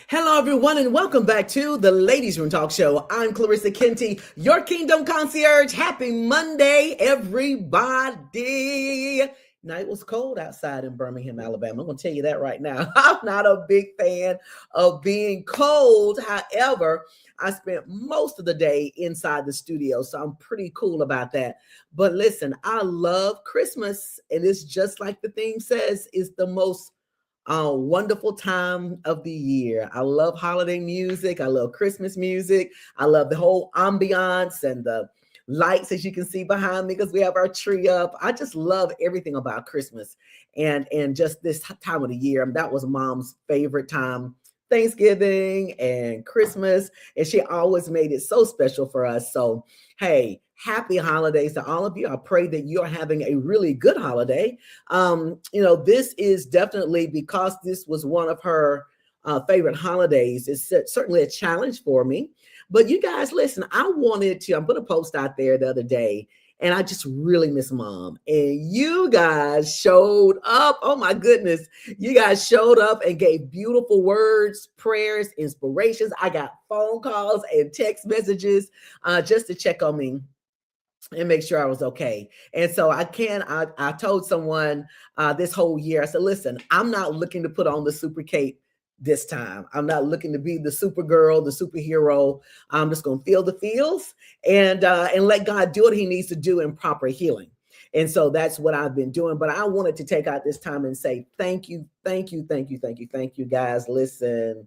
Hello, everyone, and welcome back to the Ladies Room Talk Show. I'm Clarissa Kenty, your Kingdom Concierge. Happy Monday, everybody. Now, it was cold outside in Birmingham, Alabama. I'm going to tell you that right now. I'm not a big fan of being cold. However, I spent most of the day inside the studio, so I'm pretty cool about that. But listen, I love Christmas, and it's just like the theme says, it's the most wonderful time of the year. I love holiday music. I love Christmas music. I love the whole ambiance and the lights, as you can see behind me, because we have our tree up. I just love everything about Christmas and just this time of the year. That was Mom's favorite time. Thanksgiving and Christmas, and she always made it so special for us. So, hey, happy holidays to all of you. I pray that you're having a really good holiday. This is definitely because this was one of her favorite holidays. It's certainly a challenge for me. But you guys, listen, I'm going to post out there the other day, and I just really miss Mom. And you guys showed up. Oh my goodness. You guys showed up and gave beautiful words, prayers, inspirations. I got phone calls and text messages just to check on me and make sure I was okay. And so I told someone this whole year, I said, listen, I'm not looking to put on the super cape this time. I'm not looking to be the supergirl, the superhero. I'm just going to feel the feels and let God do what he needs to do in proper healing. And so that's what I've been doing. But I wanted to take out this time and say, thank you, guys. Listen,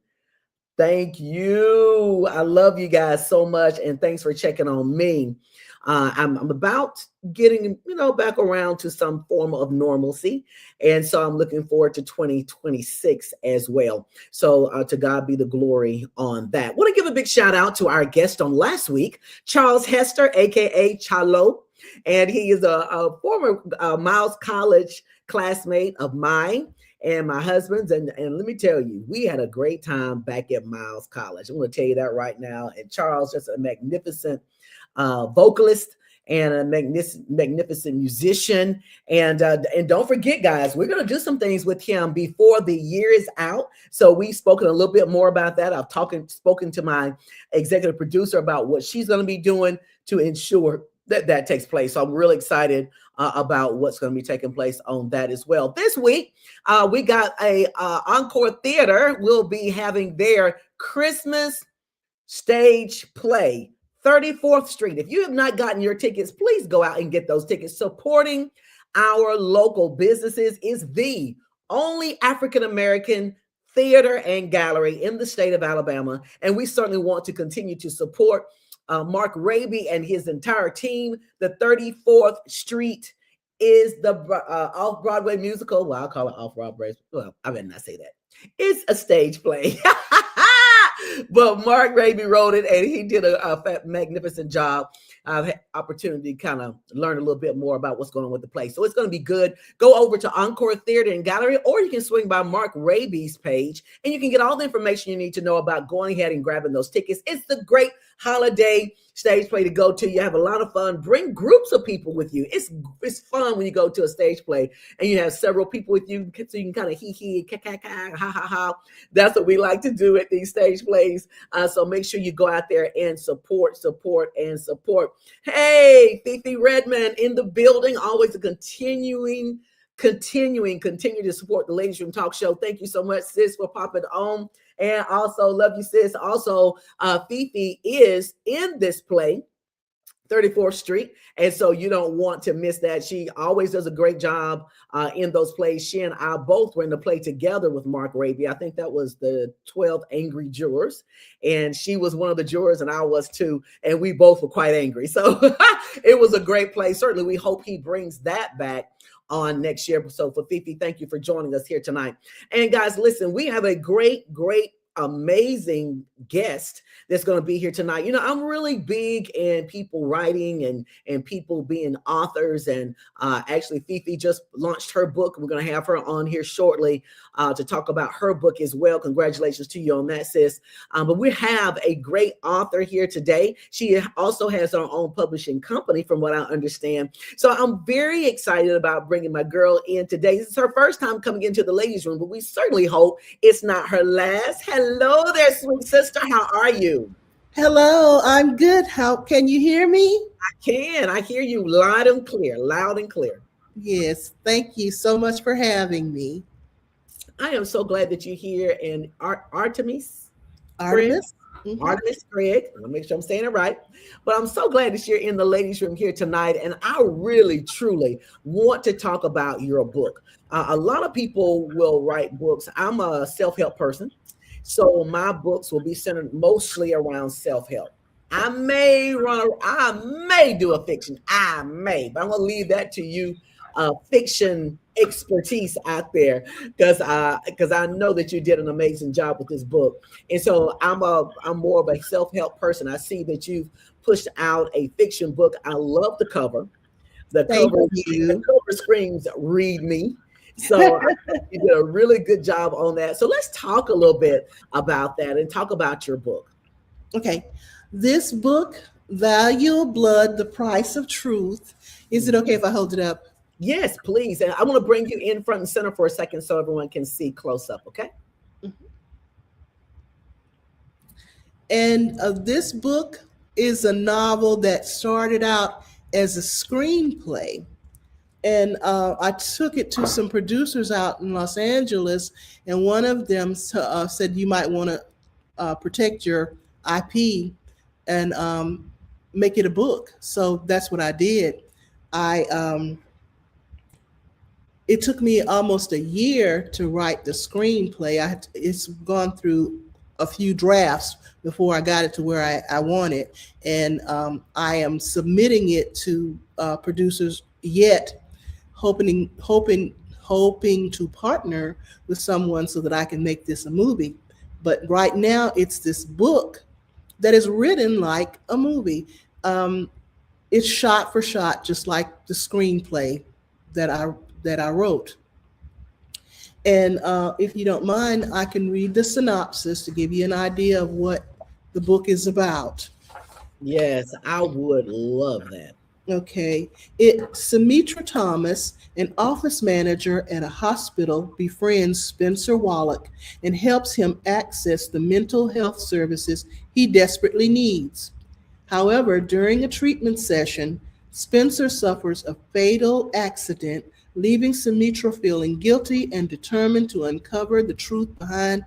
thank you. I love you guys so much. And thanks for checking on me. I'm about getting, back around to some form of normalcy. And so I'm looking forward to 2026 as well. So to God be the glory on that. Want to give a big shout out to our guest on last week, Charles Hester, AKA Chalo. And he is a former Miles College classmate of mine and my husband's. And let me tell you, we had a great time back at Miles College. I'm going to tell you that right now. And Charles, just a magnificent vocalist and a magnificent musician. And don't forget, guys, we're going to do some things with him before the year is out. So we've spoken a little bit more about that. I've spoken to my executive producer about what she's going to be doing to ensure that takes place. So I'm really excited about what's going to be taking place on that as well. This week, we got a Encore Theater will be having their Christmas stage play, 34th Street. If you have not gotten your tickets, please go out and get those tickets. Supporting our local businesses is the only African-American theater and gallery in the state of Alabama. And we certainly want to continue to support Mark Raby and his entire team. The 34th Street is the off-Broadway musical. Well, I'll call it off-Broadway. Well, I better not say that. It's a stage play. But Mark Raby wrote it, and he did a magnificent job. I've had opportunity to kind of learn a little bit more about what's going on with the play. So it's going to be good. Go over to Encore Theater and Gallery, or you can swing by Mark Raby's page, and you can get all the information you need to know about going ahead and grabbing those tickets. It's the great holiday stage play to go to. You have a lot of fun. Bring groups of people with you. It's fun when you go to a stage play and you have several people with you, so you can kind of hee ha ha. That's what we like to do at these stage plays. So make sure you go out there and support. Hey, Fifi Redmond in the building. Always a continue to support the Ladies Room Talk Show. Thank you so much, sis, for popping on. And also, love you, sis. Also, Fifi is in this play, 34th Street. And so you don't want to miss that. She always does a great job in those plays. She and I both were in the play together with Mark Raby. I think that was the 12 Angry Jurors. And she was one of the jurors and I was too. And we both were quite angry. So it was a great play. Certainly, we hope he brings that back on next year. So for Fifi, thank you for joining us here tonight. And guys, listen, we have a great, amazing guest that's going to be here tonight. I'm really big in people writing and people being authors. And actually, Fifi just launched her book. We're going to have her on here shortly to talk about her book as well. Congratulations to you on that, sis. But we have a great author here today. She also has her own publishing company, from what I understand. So I'm very excited about bringing my girl in today. This is her first time coming into the ladies' room, but we certainly hope it's not her last. Hello, Hello there, sweet sister. How are you? Hello, I'm good. How can you hear me? I hear you loud and clear, loud and clear. Yes, thank you so much for having me. I am so glad that you're here. And Artemis Craig, Artemis? hmm Artemis Craig, I'll make sure I'm saying it right. But I'm so glad that you're in the ladies' room here tonight. And I really, truly want to talk about your book. A lot of people will write books. I'm a self help person. So my books will be centered mostly around self help. I may do a fiction. I may, but I'm gonna leave that to you, fiction expertise out there, because I know that you did an amazing job with this book. And so I'm more of a self help person. I see that you've pushed out a fiction book. I love the cover. The Thank cover the you. cover screams "Read Me." So I think you did a really good job on that. So let's talk a little bit about that and talk about your book. Okay, this book, Value of Blood, The Price of Truth. Is it okay if I hold it up? Yes, please. And I want to bring you in front and center for a second so everyone can see close up. Okay. And this book is a novel that started out as a screenplay. And I took it to some producers out in Los Angeles, and one of them said you might want to protect your IP and make it a book. So that's what I did. I It took me almost a year to write the screenplay. It's gone through a few drafts before I got it to where I want it, and I am submitting it to producers yet hoping to partner with someone so that I can make this a movie. But right now, it's this book that is written like a movie. Um, it's shot for shot, just like the screenplay that I wrote. And if you don't mind, I can read the synopsis to give you an idea of what the book is about. Yes, I would love that. Okay. Sumitra Thomas, an office manager at a hospital, befriends Spencer Wallach and helps him access the mental health services he desperately needs. However, during a treatment session, Spencer suffers a fatal accident, leaving Sumitra feeling guilty and determined to uncover the truth behind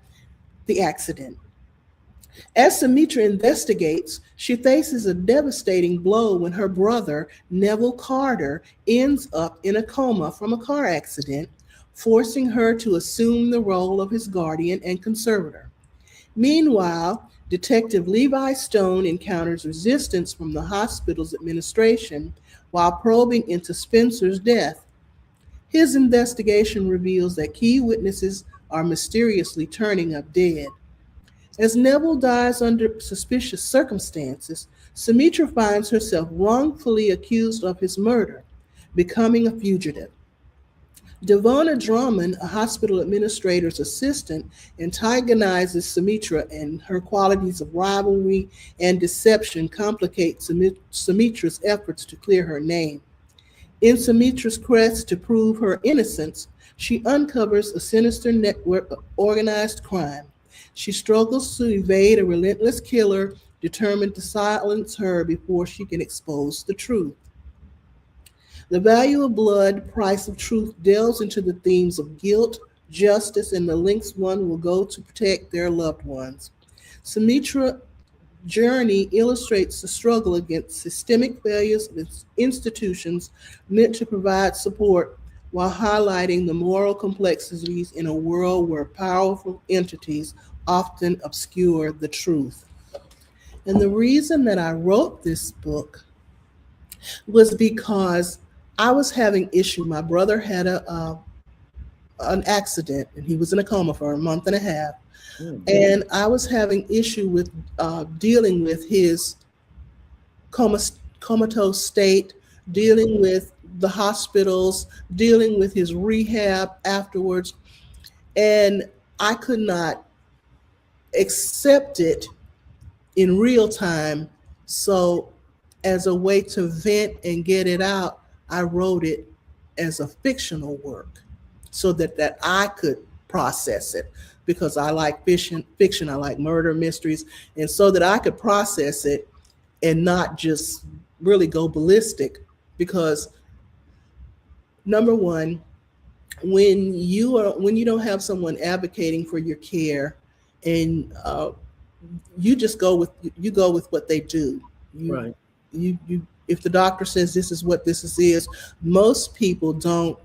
the accident. As Sumitra investigates, she faces a devastating blow when her brother, Neville Carter, ends up in a coma from a car accident, forcing her to assume the role of his guardian and conservator. Meanwhile, Detective Levi Stone encounters resistance from the hospital's administration while probing into Spencer's death. His investigation reveals that key witnesses are mysteriously turning up dead. As Neville dies under suspicious circumstances, Sumitra finds herself wrongfully accused of his murder, becoming a fugitive. Devona Drummond, a hospital administrator's assistant, antagonizes Sumitra, and her qualities of rivalry and deception complicate Sumitra's efforts to clear her name. In Sumitra's quest to prove her innocence, she uncovers a sinister network of organized crime. She struggles to evade a relentless killer determined to silence her before she can expose the truth. The Value of Blood, Price of Truth delves into the themes of guilt, justice, and the lengths one will go to protect their loved ones. Sumitra's journey illustrates the struggle against systemic failures of institutions meant to provide support while highlighting the moral complexities in a world where powerful entities often obscure the truth. And the reason that I wrote this book was because I was having issue. My brother had an accident, and he was in a coma for a month and a half. Mm. And I was having issue with dealing with his comatose state, dealing with the hospitals, dealing with his rehab afterwards. And I could not accept it in real time. So, as a way to vent and get it out, I wrote it as a fictional work so that I could process it, because I like fiction, I like murder mysteries, and so that I could process it and not just really go ballistic. Because number one, when you don't have someone advocating for your care, and you just go with what they do. Right. You if the doctor says this is what this is, most people don't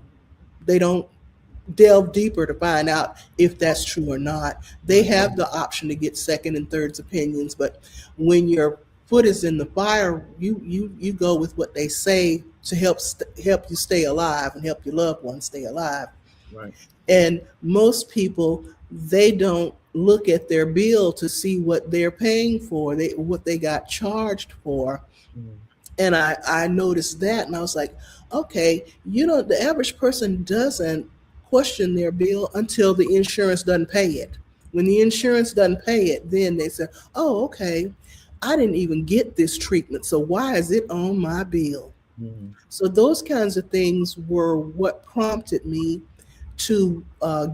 delve deeper to find out if that's true or not. They have the option to get second and third opinions, but when your foot is in the fire, you go with what they say to help you stay alive and help your loved ones stay alive. Right. And most people, they don't look at their bill to see what they're paying for, what they got charged for. Mm-hmm. And I noticed that, and I was like, okay, the average person doesn't question their bill until the insurance doesn't pay it. When the insurance doesn't pay it, then they say, oh, okay, I didn't even get this treatment, so why is it on my bill? Mm-hmm. So those kinds of things were what prompted me to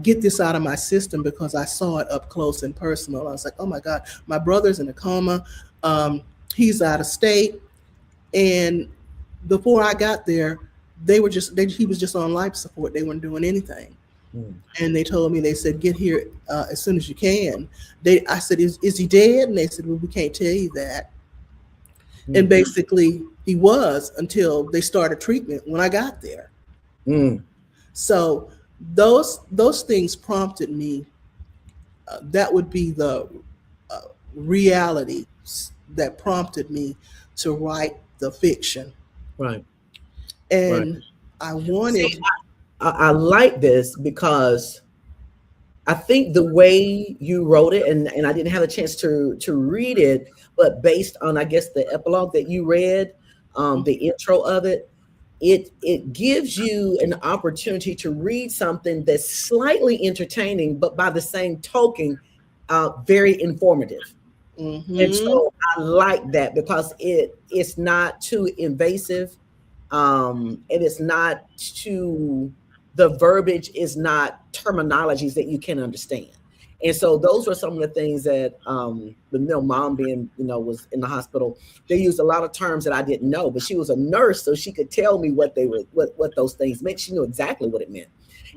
get this out of my system, because I saw it up close and personal. I was like, oh my God, my brother's in a coma. He's out of state. And before I got there, he was just on life support. They weren't doing anything. Mm. And they told me, they said, get here as soon as you can. I said, is he dead? And they said, well, we can't tell you that. Mm. And basically he was, until they started treatment when I got there. Mm. So those things prompted me. That would be the reality that prompted me to write the fiction. Right. And right. I wanted. See, I like this because I think the way you wrote it, and I didn't have a chance to read it, but based on, I guess, the epilogue that you read, the intro of it, it gives you an opportunity to read something that's slightly entertaining, but by the same token, very informative. Mm-hmm. And so I like that because it's not too invasive. And it's not the verbiage is not terminologies that you can understand. And so those were some of the things that mom being, was in the hospital, they used a lot of terms that I didn't know, but she was a nurse, so she could tell me what those things meant. She knew exactly what it meant.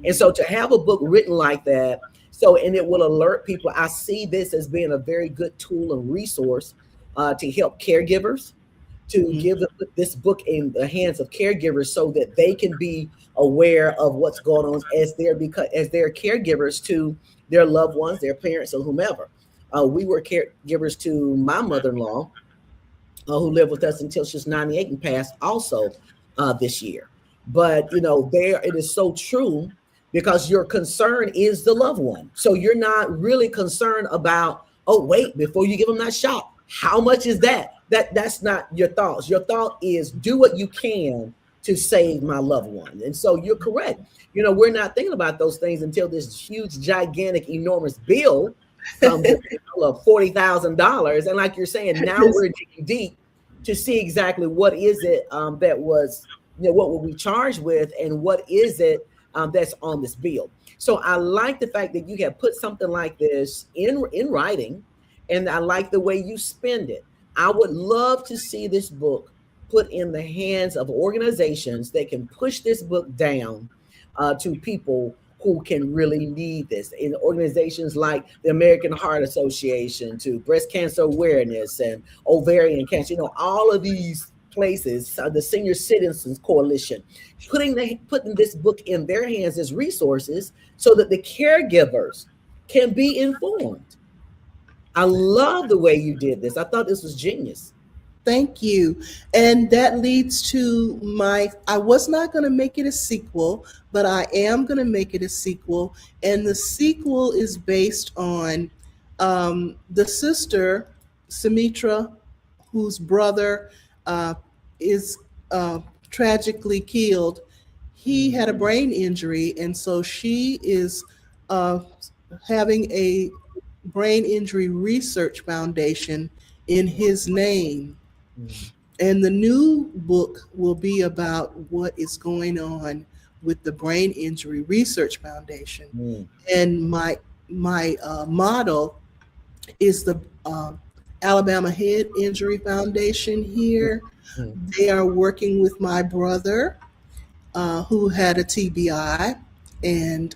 And so to have a book written like that, and it will alert people. I see this as being a very good tool and resource to help caregivers, to give this book in the hands of caregivers so that they can be aware of what's going on as they're caregivers to their loved ones, their parents, or whomever. We were caregivers to my mother-in-law, who lived with us until she was 98 and passed also this year. But, it is so true, because your concern is the loved one. So you're not really concerned about, oh, wait, before you give them that shot, how much is that? That's not your thoughts. Your thought is do what you can to save my loved one. And so you're correct. We're not thinking about those things until this huge, gigantic, enormous bill comes of $40,000. And like you're saying, now we're digging deep to see exactly what is it that was, what were we charged with, and what is it that's on this bill. So I like the fact that you have put something like this in writing, and I like the way you spend it. I would love to see this book put in the hands of organizations that can push this book down to people who can really need this, in organizations like the American Heart Association, to breast cancer awareness and ovarian cancer, all of these places, the Senior Citizens Coalition, putting this book in their hands as resources so that the caregivers can be informed. I love the way you did this. I thought this was genius. Thank you. And that leads to I was not going to make it a sequel, but I am going to make it a sequel. And the sequel is based on the sister, Sumitra, whose brother is tragically killed. He had a brain injury, and so she is having a brain injury research foundation in his name. And the new book will be about what is going on with the Brain Injury Research Foundation. Mm. And my model is the Alabama Head Injury Foundation here. Mm. They are working with my brother who had a TBI, and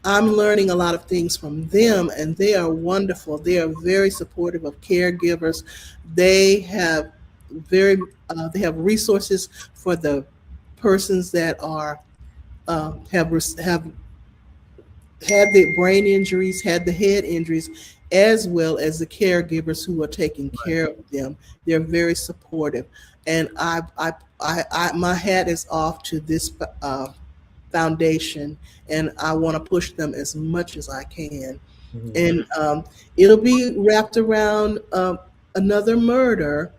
I'm learning a lot of things from them, and they are wonderful. They are very supportive of caregivers. They have they have resources for the persons that are have had the brain injuries, had the head injuries, as well as the caregivers who are taking care of them. They're very supportive, and my hat is off to this foundation, and I want to push them as much as I can. Mhm. And it'll be wrapped around another murder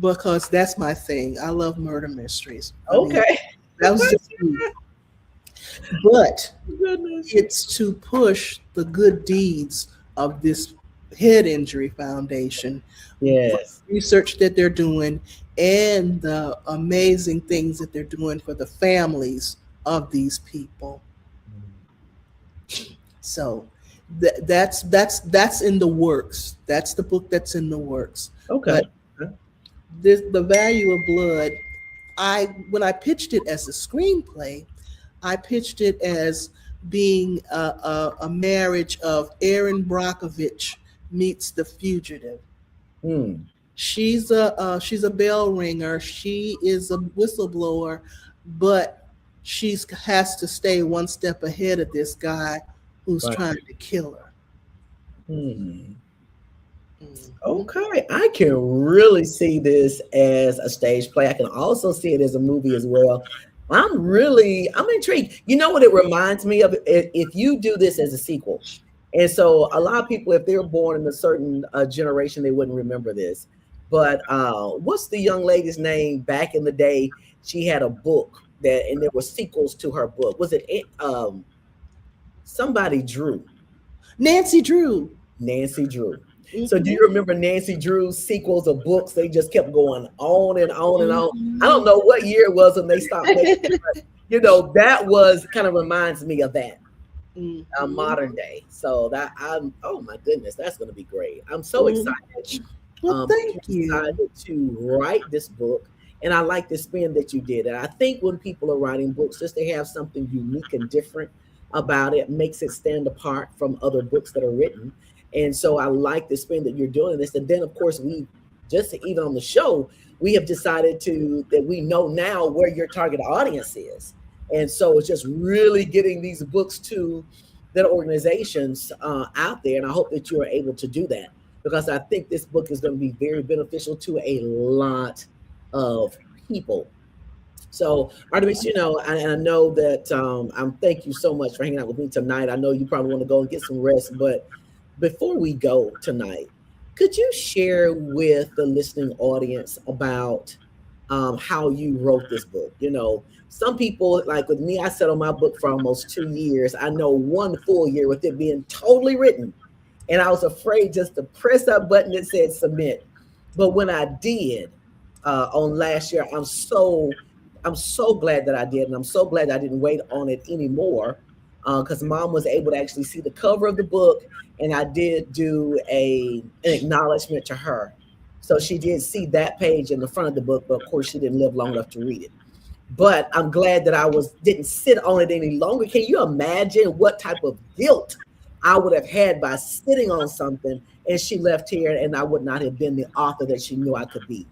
because that's my thing. I love murder mysteries. I mean, Okay. that was just me. But Goodness. it's to push the good deeds of this head injury foundation, Yes. research that they're doing, and the amazing things that they're doing for the families of these people. So that's in the works. That's the book that's in the works. Okay. But the value of blood, when I pitched it as a screenplay, I pitched it as being a marriage of Erin Brockovich meets The Fugitive. Mm. She's a bell ringer. She is a whistleblower, but she has to stay one step ahead of this guy who's Right. trying to kill her. Hmm. Mhm. Okay, I can really see this as a stage play. I can also see it as a movie as well. I'm intrigued. You know what it reminds me of? If you do this as a sequel, and so a lot of people, if they're born in a certain generation, they wouldn't remember this. But what's the young lady's name back in the day? She had a book and there were sequels to her book. Was it somebody Drew? Nancy Drew. Nancy Drew. So do Mhm. you remember Nancy Drew's sequels of books? They just kept going on and on and on. I don't Mhm. know what year it was when they stopped making it, but that was kind of reminds me of that Mhm. modern day. So that oh my goodness, that's going to be great. I'm so Mhm. excited Well, that you thank you. decided to write this book. And I like the spin that you did. And I think when people are writing books, just to have something unique and different about it makes it stand apart from other books that are written. And so I like the spin that you're doing this. And then, of course, we just even on the show, we have decided that we know now where your target audience is. And so it's just really getting these books to that organizations out there. And I hope that you are able to do that because I think this book is going to be very beneficial to a lot of people. So, Artemis, I know that I'm thank you so much for hanging out with me tonight. I know you probably want to go and get some rest, but before we go tonight, could you share with the listening audience about how you wrote this book? Some people, like with me, I sat on my book for almost 2 years. I know one full year with it being totally written. And I was afraid just to press that button that said submit. But when I did on last year, I'm so glad that I did. And I'm so glad I didn't wait on it anymore because mom was able to actually see the cover of the book. And I did do an acknowledgement to her. So she did see that page in the front of the book, but of course she didn't live long enough to read it. But I'm glad that I didn't sit on it any longer. Can you imagine what type of guilt I would have had by sitting on something and she left here and I would not have been the author that she knew I could be?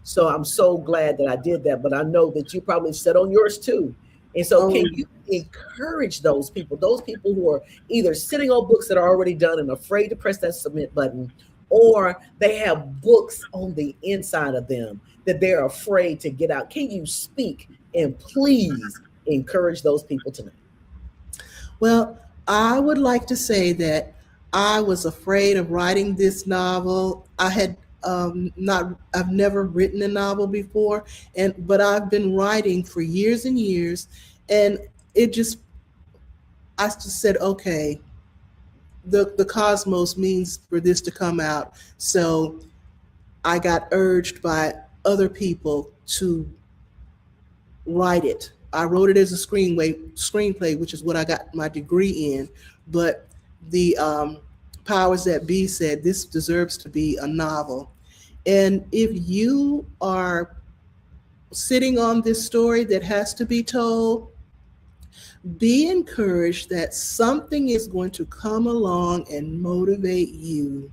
So I'm so glad that I did that. But I know that you probably sat on yours too. And so Oh, can you encourage those people who are either sitting on books that are already done and afraid to press that submit button, or they have books on the inside of them that they're afraid to get out? Can you speak and please encourage those people tonight? well, I would like to say that I was afraid of writing this novel. I've never written a novel before, but I've been writing for years and years, and it just, I just said, okay, the cosmos means for this to come out. So I got urged by other people to write it I wrote it as a screenplay, which is what I got my degree in. But the powers that be said this deserves to be a novel. And if you are sitting on this story that has to be told, be encouraged that something is going to come along and motivate you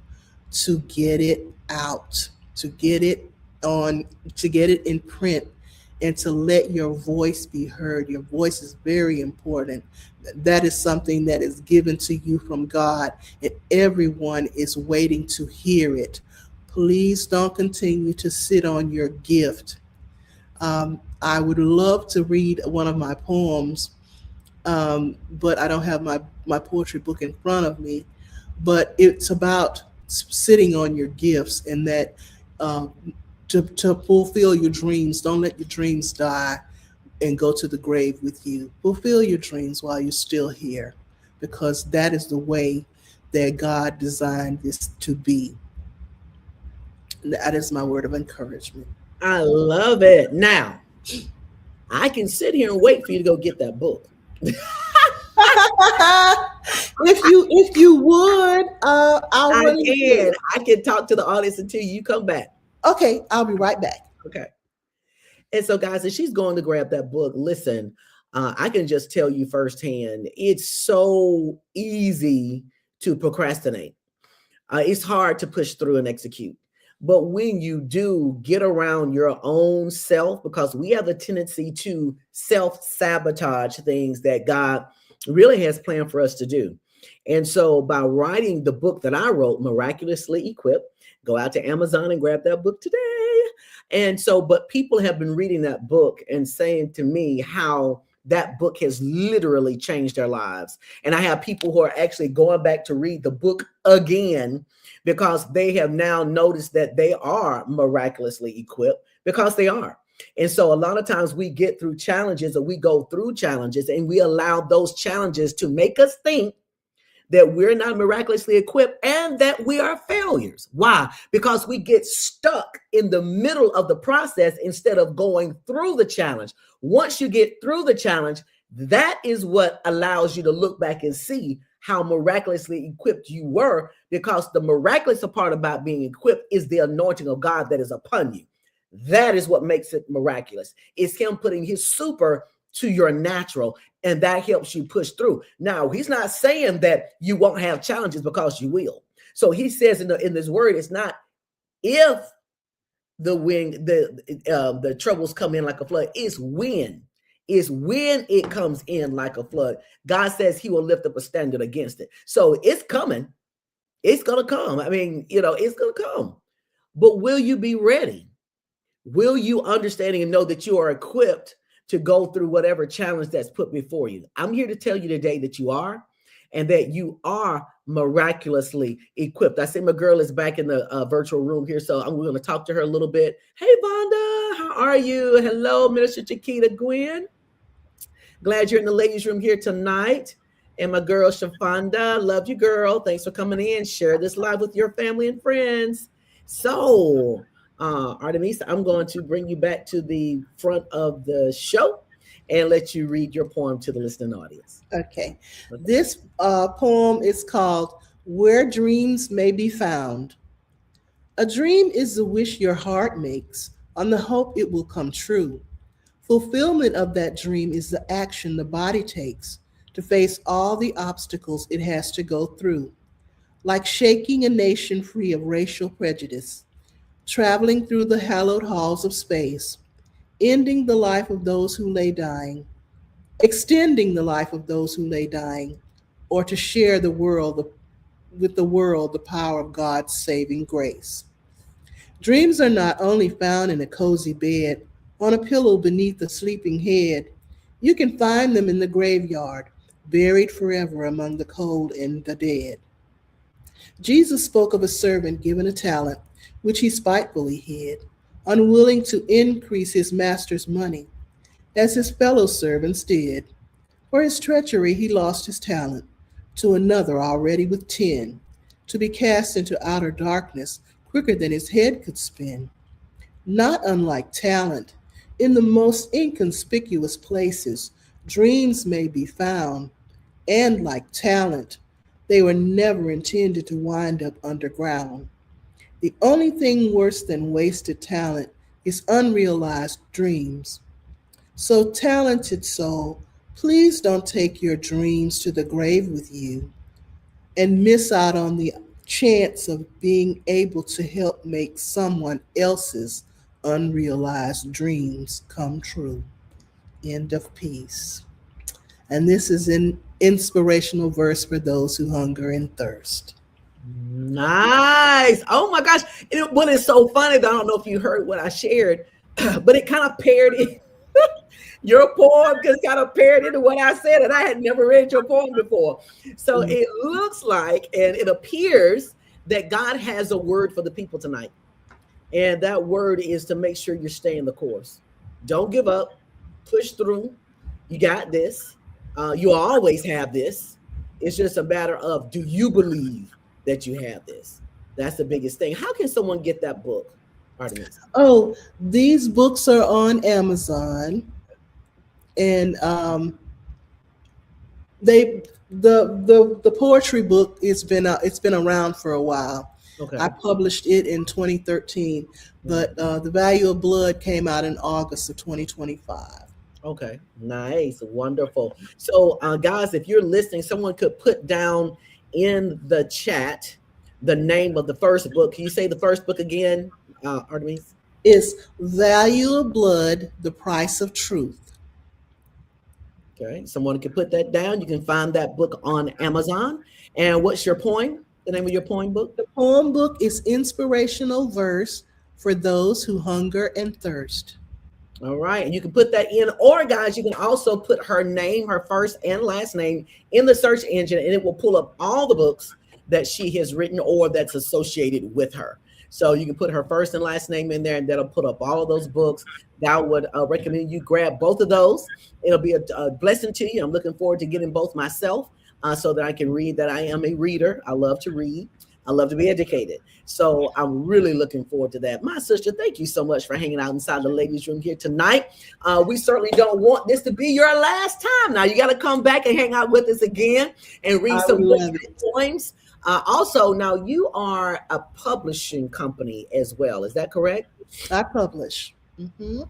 to get it out, to get it on, to get it in print, and to let your voice be heard. Your voice is very important. That is something that is given to you from God, and everyone is waiting to hear it. Please don't continue to sit on your gift. I would love to read one of my poems, but I don't have my poetry book in front of me. But it's about sitting on your gifts, and that um, to fulfill your dreams. Don't let your dreams die and go to the grave with you. Fulfill your dreams while you're still here, because that is the way that God designed this to be. That is my word of encouragement. I love it. Now, I can sit here and wait for you to go get that book. If you would, I'll I really can. I can talk to the audience until you come back. Okay, I'll be right back. Okay. And so, guys, as she's going to grab that book, listen, I can just tell you firsthand, it's so easy to procrastinate. It's hard to push through and execute. But when you do get around your own self, because we have a tendency to self-sabotage things that God really has planned for us to do. And so by writing the book that I wrote, Miraculously Equipped, go out to Amazon and grab that book today. And so, but people have been reading that book and saying to me how that book has literally changed their lives. And I have people who are actually going back to read the book again because they have now noticed that they are miraculously equipped, because they are. And so a lot of times we get through challenges, or we go through challenges, and we allow those challenges to make us think that we're not miraculously equipped and that we are failures. Why? Because we get stuck in the middle of the process instead of going through the challenge. Once you get through the challenge, that is what allows you to look back and see how miraculously equipped you were, because the miraculous part about being equipped is the anointing of God that is upon you. That is what makes it miraculous. It's him putting his super to your natural, and that helps you push through. Now, he's not saying that you won't have challenges, because you will. So he says in this word, it's not if the troubles come in like a flood, it's when. Is when it comes in like a flood. God says he will lift up a standard against it. So it's coming. It's going to come. I mean, it's going to come. But will you be ready? Will you understand and know that you are equipped to go through whatever challenge that's put before you? I'm here to tell you today that you are, and that you are miraculously equipped. I see my girl is back in the virtual room here, so I'm going to talk to her a little bit. Hey, Vonda, how are you? Hello, Minister Chiquita Gwen. Glad you're in the ladies' room here tonight. And my girl, Shafanda, love you, girl. Thanks for coming in. Share this live with your family and friends. So, Artemis, I'm going to bring you back to the front of the show and let you read your poem to the listening audience. Okay. This poem is called Where Dreams May Be Found. A dream is the wish your heart makes on the hope it will come true. Fulfillment of that dream is the action the body takes to face all the obstacles it has to go through. Like shaking a nation free of racial prejudice, traveling through the hallowed halls of space, ending the life of those who lay dying, extending the life of those who lay dying, or to share with the world the power of God's saving grace. Dreams are not only found in a cozy bed, on a pillow beneath a sleeping head. You can find them in the graveyard, buried forever among the cold and the dead. Jesus spoke of a servant given a talent, which he spitefully hid, unwilling to increase his master's money, as his fellow servants did. For his treachery he lost his talent to another already with 10, to be cast into outer darkness quicker than his head could spin. Not unlike talent, In the most inconspicuous places, dreams may be found, and like talent, they were never intended to wind up underground. The only thing worse than wasted talent is unrealized dreams. So, talented soul, please don't take your dreams to the grave with you and miss out on the chance of being able to help make someone else's unrealized dreams come true. End of piece. And this is an inspirational verse for those who hunger and thirst. Nice. Oh my gosh. What is so funny, I don't know if you heard what I shared, but it kind of paired in. Your poem just kind of paired into what I said, and I had never read your poem before. So it looks like, and it appears that God has a word for the people tonight. And that word is to make sure you're staying the course. Don't give up. Push through. You got this. You always have this. It's just a matter of, do you believe that you have this? That's the biggest thing. How can someone get that book, Artemis? Oh, these books are on Amazon, and the poetry book it's been around for a while. Okay. I published it in 2013, but The Value of Blood came out in August of 2025. Okay, nice, wonderful. So, guys, if you're listening, someone could put down in the chat the name of the first book. Can you say the first book again, Artemis? It's Value of Blood, The Price of Truth. Okay, someone can put that down. You can find that book on Amazon. And what's your poem? The name of your poem book? The poem book is Inspirational Verse for Those Who Hunger and Thirst. All right, and you can put that in, or guys, you can also put her name, her first and last name in the search engine, and it will pull up all the books that she has written or that's associated with her. So you can put her first and last name in there, and that'll put up all of those books. That would recommend you grab both of those. It'll be a blessing to you. I'm looking forward to getting both myself so that I can read. That I am a reader. I love to read. I love to be educated. So I'm really looking forward to that. My sister, thank you so much for hanging out inside the ladies' room here tonight. We certainly don't want this to be your last time. Now you got to come back and hang out with us again and read some poems. Also, now you are a publishing company as well. Is that correct? I publish. Mm-hmm.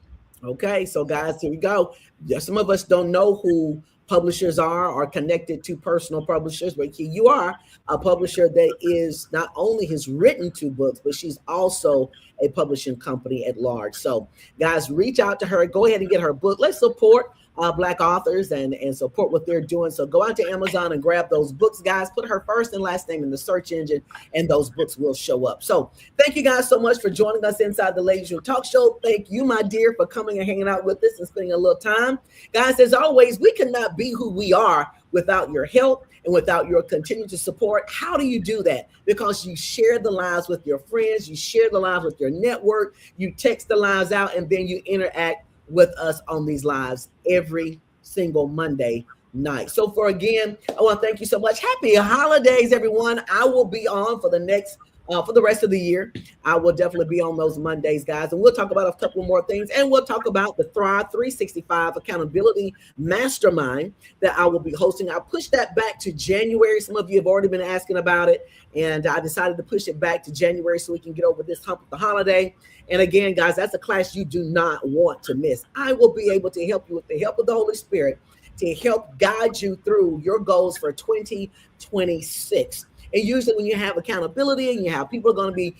Okay, so guys, here we go. Some of us don't know who publishers are connected to personal publishers, but here you are, a publisher that is not only has written 2 books, but she's also a publishing company at large. So guys, reach out to her, go ahead and get her book. Let's support Black authors and support what they're doing. So go out to Amazon and grab those books, guys. Put her first and last name in the search engine and those books will show up. So thank you guys so much for joining us inside the Ladies Room Talk Show. Thank you, my dear, for coming and hanging out with us and spending a little time. Guys, as always, we cannot be who we are without your help and without your continued support. How do you do that? Because you share the lives with your friends, you share the lives with your network, you text the lives out, and then you interact with us on these lives every single Monday night. So for again, I want to thank you so much. Happy holidays, everyone. I will be on for the next for the rest of the year. I will definitely be on those Mondays, guys, and we'll talk about a couple more things, and we'll talk about the Thrive 365 Accountability Mastermind that I will be hosting. I'll push that back to January. Some of you have already been asking about it, and I decided to push it back to January so we can get over this hump of the holiday. And again, guys, that's a class you do not want to miss. I will be able to help you with the help of the Holy Spirit to help guide you through your goals for 2026. And usually when you have accountability and you have people are going to be,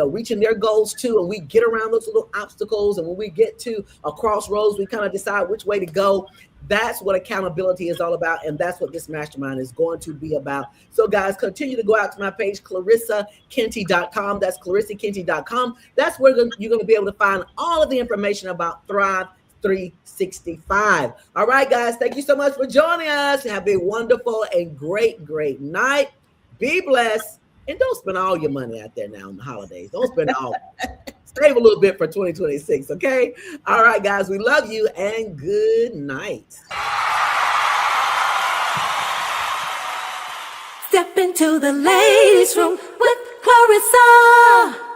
reaching their goals too, and we get around those little obstacles, and when we get to a crossroads, we kind of decide which way to go. That's what accountability is all about, and that's what this mastermind is going to be about. So guys, continue to go out to my page, ClarissaKenty.com. That's ClarissaKenty.com. That's where you're going to be able to find all of the information about Thrive 365. All right, guys, thank you so much for joining us. Have a wonderful and great night. Be blessed, and don't spend all your money out there now on the holidays. Don't spend all. Save a little bit for 2026, okay? All right, guys, we love you, and good night. Step into the ladies' room with Clarissa.